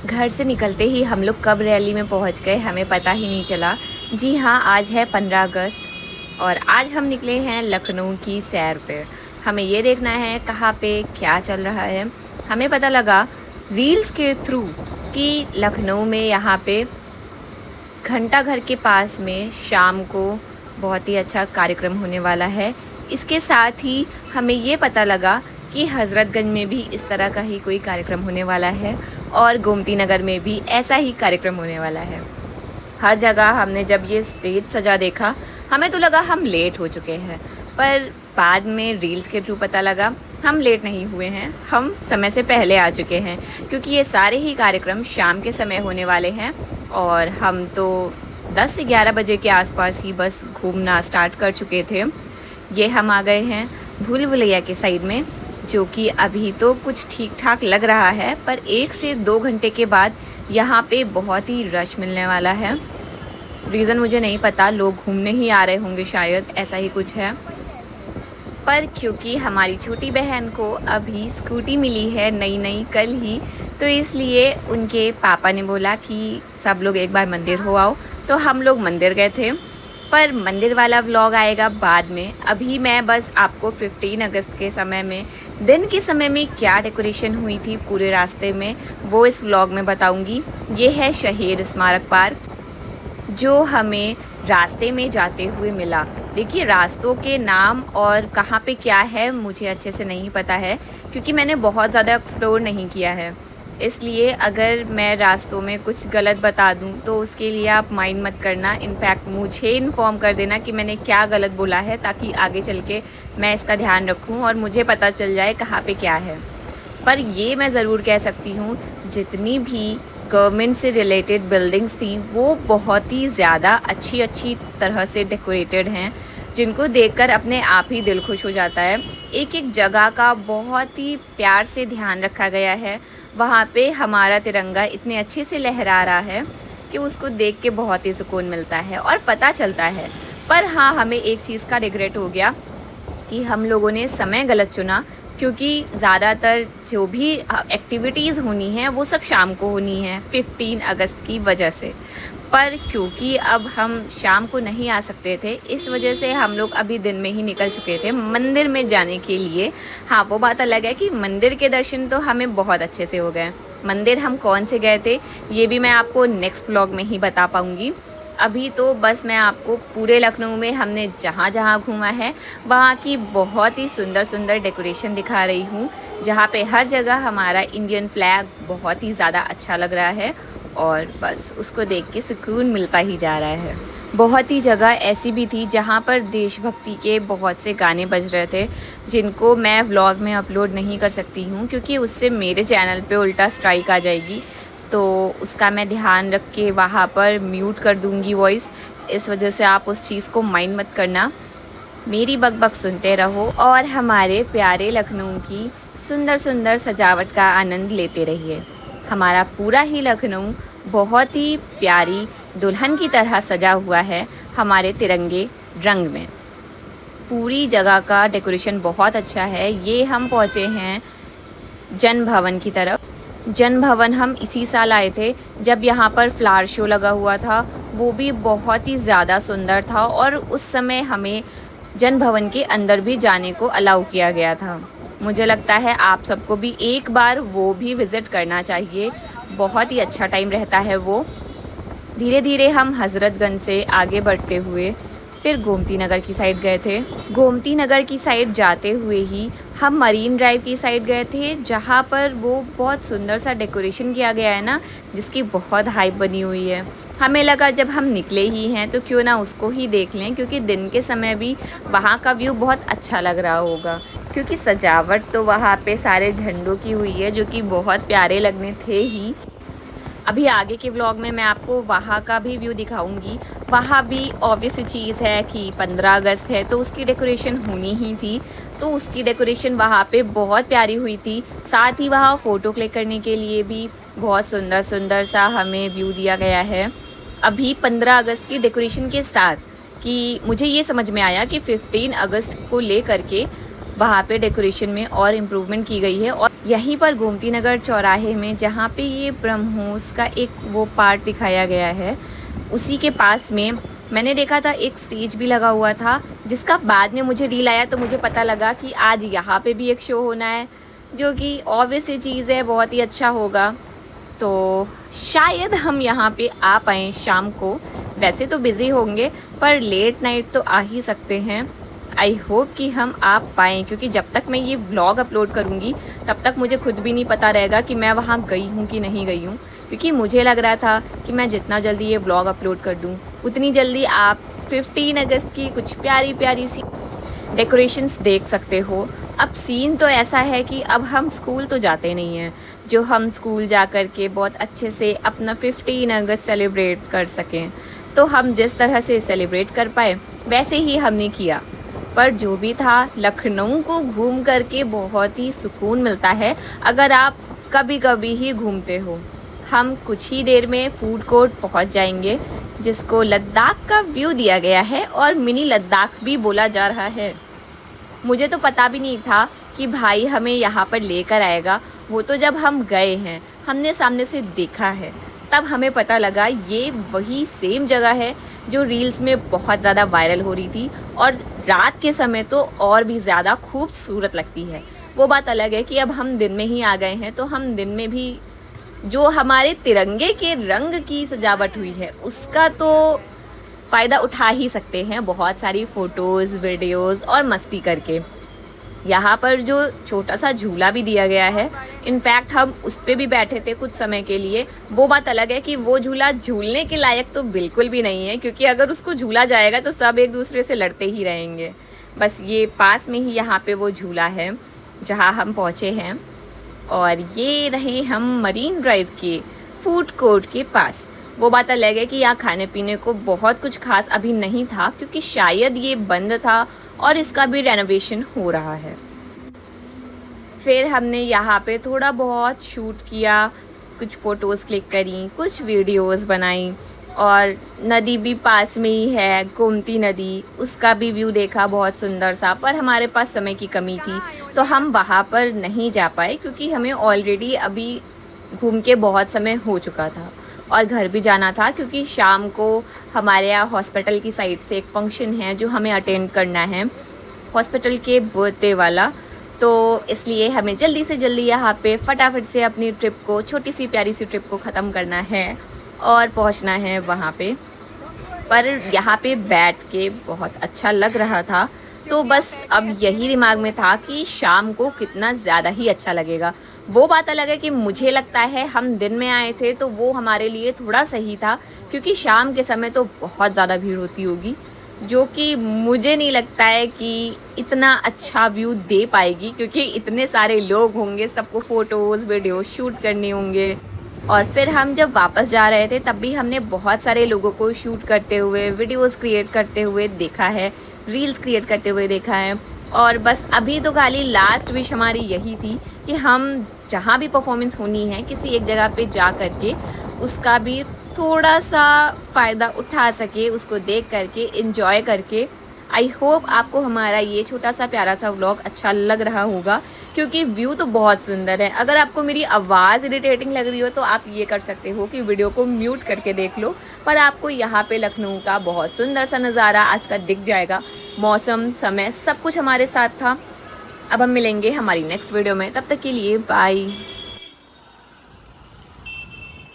घर से निकलते ही हम लोग कब रैली में पहुंच गए हमें पता ही नहीं चला। जी हाँ, आज है 15 अगस्त और आज हम निकले हैं लखनऊ की सैर पे। हमें ये देखना है कहाँ पे क्या चल रहा है। हमें पता लगा रील्स के थ्रू कि लखनऊ में यहाँ पे घंटा घर के पास में शाम को बहुत ही अच्छा कार्यक्रम होने वाला है। इसके साथ ही हमें ये पता लगा कि हज़रतगंज में भी इस तरह का ही कोई कार्यक्रम होने वाला है और गोमती नगर में भी ऐसा ही कार्यक्रम होने वाला है। हर जगह हमने जब ये स्टेज सजा देखा हमें तो लगा हम लेट हो चुके हैं, पर बाद में रील्स के थ्रू पता लगा हम लेट नहीं हुए हैं, हम समय से पहले आ चुके हैं क्योंकि ये सारे ही कार्यक्रम शाम के समय होने वाले हैं। और हम तो 10 से 11 बजे के आसपास ही बस घूमना स्टार्ट कर चुके थे। ये हम आ गए हैं भूल भुलैया के साइड में, जो कि अभी तो कुछ ठीक ठाक लग रहा है, पर 1 से 2 घंटे के बाद यहाँ पे बहुत ही रश मिलने वाला है। रीज़न मुझे नहीं पता, लोग घूमने ही आ रहे होंगे शायद, ऐसा ही कुछ है। पर क्योंकि हमारी छोटी बहन को अभी स्कूटी मिली है नई कल ही, तो इसलिए उनके पापा ने बोला कि सब लोग एक बार मंदिर हो आओ, तो हम लोग मंदिर गए थे। पर मंदिर वाला व्लॉग आएगा बाद में। अभी मैं बस आपको 15 अगस्त के समय में दिन के समय में क्या डेकोरेशन हुई थी पूरे रास्ते में वो इस व्लॉग में बताऊंगी। ये है शहीद स्मारक पार्क जो हमें रास्ते में जाते हुए मिला। देखिए, रास्तों के नाम और कहाँ पे क्या है मुझे अच्छे से नहीं पता है क्योंकि मैंने बहुत ज़्यादा एक्सप्लोर नहीं किया है, इसलिए अगर मैं रास्तों में कुछ गलत बता दूं तो उसके लिए आप माइंड मत करना। इनफैक्ट मुझे इन्फॉर्म कर देना कि मैंने क्या गलत बोला है, ताकि आगे चल के मैं इसका ध्यान रखूं और मुझे पता चल जाए कहाँ पे क्या है। पर ये मैं ज़रूर कह सकती हूँ, जितनी भी गवर्नमेंट से रिलेटेड बिल्डिंग्स थी वो बहुत ही ज़्यादा अच्छी तरह से डेकोरेटेड हैं, जिनको देखकर अपने आप ही दिल खुश हो जाता है। एक एक जगह का बहुत ही प्यार से ध्यान रखा गया है। वहाँ पे हमारा तिरंगा इतने अच्छे से लहरा रहा है कि उसको देख के बहुत ही सुकून मिलता है और पता चलता है। पर हाँ, हमें एक चीज़ का रिग्रेट हो गया कि हम लोगों ने समय गलत चुना, क्योंकि ज़्यादातर जो भी एक्टिविटीज़ होनी हैं वो सब शाम को होनी है 15 अगस्त की वजह से। पर क्योंकि अब हम शाम को नहीं आ सकते थे, इस वजह से हम लोग अभी दिन में ही निकल चुके थे मंदिर में जाने के लिए। हाँ, वो बात अलग है कि मंदिर के दर्शन तो हमें बहुत अच्छे से हो गए। मंदिर हम कौन से गए थे ये भी मैं आपको नेक्स्ट व्लॉग में ही बता पाऊँगी। अभी तो बस मैं आपको पूरे लखनऊ में हमने जहाँ जहाँ घूमा है वहाँ की बहुत ही सुंदर डेकोरेशन दिखा रही हूँ, जहाँ पे हर जगह हमारा इंडियन फ्लैग बहुत ही ज़्यादा अच्छा लग रहा है और बस उसको देख के सुकून मिलता ही जा रहा है। बहुत ही जगह ऐसी भी थी जहाँ पर देशभक्ति के बहुत से गाने बज रहे थे, जिनको मैं व्लॉग में अपलोड नहीं कर सकती हूँ क्योंकि उससे मेरे चैनल पे उल्टा स्ट्राइक आ जाएगी। तो उसका मैं ध्यान रख के वहाँ पर म्यूट कर दूँगी वॉइस, इस वजह से आप उस चीज़ को माइंड मत करना। मेरी बकबक सुनते रहो और हमारे प्यारे लखनऊ की सुंदर सजावट का आनंद लेते रहिए। हमारा पूरा ही लखनऊ बहुत ही प्यारी दुल्हन की तरह सजा हुआ है हमारे तिरंगे रंग में। पूरी जगह का डेकोरेशन बहुत अच्छा है। ये हम पहुँचे हैं जन भवन की तरफ। जन भवन हम इसी साल आए थे जब यहाँ पर फ्लावर शो लगा हुआ था, वो भी बहुत ही ज़्यादा सुंदर था और उस समय हमें जन भवन के अंदर भी जाने को अलाउ किया गया था। मुझे लगता है आप सबको भी एक बार वो भी विज़िट करना चाहिए, बहुत ही अच्छा टाइम रहता है वो। धीरे धीरे हम हज़रतगंज से आगे बढ़ते हुए फिर गोमती नगर की साइड गए थे। गोमती नगर की साइड जाते हुए ही हम मरीन ड्राइव की साइड गए थे, जहाँ पर वो बहुत सुंदर सा डेकोरेशन किया गया है ना, जिसकी बहुत हाइप बनी हुई है। हमें लगा जब हम निकले ही हैं तो क्यों ना उसको ही देख लें, क्योंकि दिन के समय भी वहाँ का व्यू बहुत अच्छा लग रहा होगा, क्योंकि सजावट तो वहाँ पे सारे झंडों की हुई है जो कि बहुत प्यारे लगने थे ही। अभी आगे के व्लॉग में मैं आपको वहाँ का भी व्यू दिखाऊंगी। वहाँ भी ऑब्वियस चीज़ है कि 15 अगस्त है तो उसकी डेकोरेशन होनी ही थी, तो उसकी डेकोरेशन वहाँ पे बहुत प्यारी हुई थी। साथ ही वहाँ फ़ोटो क्लिक करने के लिए भी बहुत सुंदर सा हमें व्यू दिया गया है। अभी 15 अगस्त की डेकोरेशन के साथ कि मुझे ये समझ में आया कि 15 अगस्त को ले करके वहाँ पे डेकोरेशन में और इम्प्रूवमेंट की गई है और यहीं पर गोमती नगर चौराहे में जहाँ पे ये ब्रह्मोस का एक वो पार्ट दिखाया गया है, उसी के पास में मैंने देखा था एक स्टेज भी लगा हुआ था, जिसका बाद में मुझे रील आया तो मुझे पता लगा कि आज यहाँ पे भी एक शो होना है, जो कि ऑब्वियस सी चीज़ है, बहुत ही अच्छा होगा। तो शायद हम यहाँ पे आ पाएँ शाम को। वैसे तो बिज़ी होंगे पर लेट नाइट तो आ ही सकते हैं। आई होप कि हम आ पाएँ, क्योंकि जब तक मैं ये व्लॉग अपलोड करूँगी तब तक मुझे खुद भी नहीं पता रहेगा कि मैं वहाँ गई हूँ कि नहीं गई हूँ। क्योंकि मुझे लग रहा था कि मैं जितना जल्दी ये व्लॉग अपलोड कर दूँ उतनी जल्दी आप 15 अगस्त की कुछ प्यारी प्यारी सी डेकोरेशंस देख सकते हो। अब सीन तो ऐसा है कि अब हम स्कूल तो जाते नहीं हैं, जो हम स्कूल जा कर के बहुत अच्छे से अपना 15 अगस्त सेलिब्रेट कर सकें। तो हम जिस तरह से सेलिब्रेट कर पाए वैसे ही हमने किया। पर जो भी था, लखनऊ को घूम करके बहुत ही सुकून मिलता है अगर आप कभी कभी ही घूमते हो। हम कुछ ही देर में फूड कोर्ट पहुंच जाएंगे, जिसको लद्दाख का व्यू दिया गया है और मिनी लद्दाख भी बोला जा रहा है। मुझे तो पता भी नहीं था कि भाई हमें यहाँ पर लेकर आएगा। वो तो जब हम गए हैं, हमने सामने से देखा है, तब हमें पता लगा ये वही सेम जगह है जो रील्स में बहुत ज़्यादा वायरल हो रही थी, और रात के समय तो और भी ज़्यादा खूबसूरत लगती है। वो बात अलग है कि अब हम दिन में ही आ गए हैं, तो हम दिन में भी जो हमारे तिरंगे के रंग की सजावट हुई है उसका तो फ़ायदा उठा ही सकते हैं, बहुत सारी फ़ोटोज़, वीडियोज़ और मस्ती करके। यहाँ पर जो छोटा सा झूला भी दिया गया है, इनफैक्ट हम उस पर भी बैठे थे कुछ समय के लिए। वो बात अलग है कि वो झूला झूलने के लायक तो बिल्कुल भी नहीं है, क्योंकि अगर उसको झूला जाएगा तो सब एक दूसरे से लड़ते ही रहेंगे। बस ये पास में ही यहाँ पे वो झूला है जहाँ हम पहुँचे हैं, और ये रहे हम मरीन ड्राइव के फूड कोर्ट के पास। वो बात अलग है कि यहाँ खाने पीने को बहुत कुछ खास अभी नहीं था, क्योंकि शायद ये बंद था और इसका भी रेनोवेशन हो रहा है। फिर हमने यहाँ पे थोड़ा बहुत शूट किया, कुछ फ़ोटोज़ क्लिक करी, कुछ वीडियोस बनाई, और नदी भी पास में ही है, गोमती नदी, उसका भी व्यू देखा बहुत सुंदर सा। पर हमारे पास समय की कमी थी तो हम वहाँ पर नहीं जा पाए, क्योंकि हमें ऑलरेडी अभी घूम के बहुत समय हो चुका था और घर भी जाना था, क्योंकि शाम को हमारे यहाँ हॉस्पिटल की साइड से एक फंक्शन है जो हमें अटेंड करना है, हॉस्पिटल के बर्थडे वाला। तो इसलिए हमें जल्दी से जल्दी यहाँ पे फटाफट से अपनी ट्रिप को, छोटी सी प्यारी सी ट्रिप को ख़त्म करना है और पहुँचना है वहाँ पे। पर यहाँ पे बैठ के बहुत अच्छा लग रहा था, तो बस अब यही दिमाग में था कि शाम को कितना ज़्यादा ही अच्छा लगेगा। वो बात अलग है कि मुझे लगता है हम दिन में आए थे तो वो हमारे लिए थोड़ा सही था, क्योंकि शाम के समय तो बहुत ज़्यादा भीड़ होती होगी, जो कि मुझे नहीं लगता है कि इतना अच्छा व्यू दे पाएगी, क्योंकि इतने सारे लोग होंगे, सबको फ़ोटोज़ वीडियो शूट करने होंगे। और फिर हम जब वापस जा रहे थे तब भी हमने बहुत सारे लोगों को शूट करते हुए, वीडियोस क्रिएट करते हुए देखा है, रील्स क्रिएट करते हुए देखा है। और बस अभी तो खाली लास्ट विश हमारी यही थी कि हम जहाँ भी परफॉर्मेंस होनी है किसी एक जगह पे जा करके उसका भी थोड़ा सा फ़ायदा उठा सके, उसको देख करके एंजॉय करके। आई होप आपको हमारा ये छोटा सा प्यारा सा व्लॉग अच्छा लग रहा होगा, क्योंकि व्यू तो बहुत सुंदर है। अगर आपको मेरी आवाज़ इरिटेटिंग लग रही हो तो आप ये कर सकते हो कि वीडियो को म्यूट करके देख लो, पर आपको यहाँ पे लखनऊ का बहुत सुंदर सा नज़ारा आज का दिख जाएगा। मौसम, समय, सब कुछ हमारे साथ था। अब हम मिलेंगे हमारी नेक्स्ट वीडियो में, तब तक के लिए बाय।